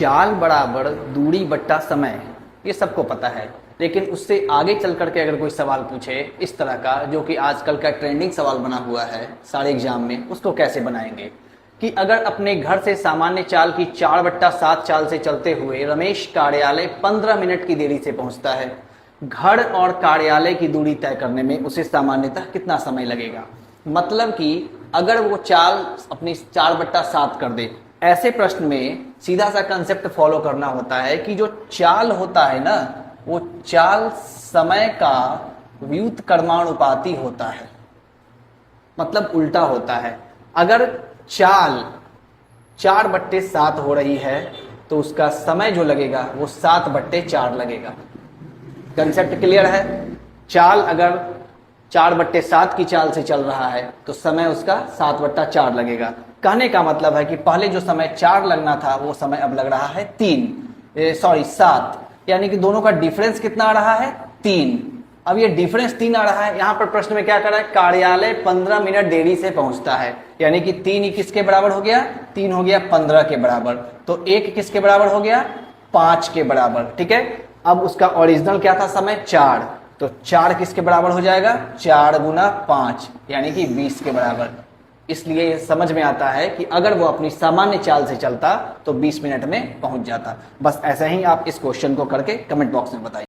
चाल बराबर दूरी बट्टा समय, ये सबको पता है। लेकिन उससे आगे चल करके अगर कोई सवाल पूछे इस तरह का, जो कि आजकल का ट्रेंडिंग सवाल बना हुआ है सारे एग्जाम में, उसको कैसे बनाएंगे कि अगर अपने घर से सामान्य चाल की 4/7 चाल से चलते हुए रमेश कार्यालय 15 मिनट की देरी से पहुंचता है, घर और कार्यालय की दूरी तय करने में उसे सामान्यतः कितना समय लगेगा। मतलब कि अगर वो चाल अपनी 4/7 कर दे, ऐसे प्रश्न में सीधा सा कंसेप्ट फॉलो करना होता है कि जो चाल होता है ना, वो चाल समय का व्युत्क्रमानुपाती होता है, मतलब उल्टा होता है। अगर चाल 4/7 हो रही है तो उसका समय जो लगेगा वो 7/4 लगेगा। कंसेप्ट क्लियर है। चाल अगर 4/7 की चाल से चल रहा है तो समय उसका 7/4 लगेगा। कहने का मतलब है कि पहले जो समय 4 लगना था वो समय अब लग रहा है 7, यानी कि दोनों का डिफरेंस कितना आ रहा है 3। अब ये डिफरेंस 3 आ रहा है। यहां पर प्रश्न में क्या कर रहा है, कार्यालय 15 मिनट देरी से पहुंचता है, यानी कि 3 ही किसके बराबर हो गया, 3 हो गया 15 के बराबर, तो 1 किसके बराबर हो गया, 5 के बराबर। ठीक है, अब उसका ओरिजिनल क्या था समय 4, तो 4 किसके बराबर हो जाएगा, 4 गुना 5 यानी कि 20 के बराबर। इसलिए यह समझ में आता है कि अगर वो अपनी सामान्य चाल से चलता तो 20 मिनट में पहुंच जाता। बस ऐसे ही आप इस क्वेश्चन को करके कमेंट बॉक्स में बताइए।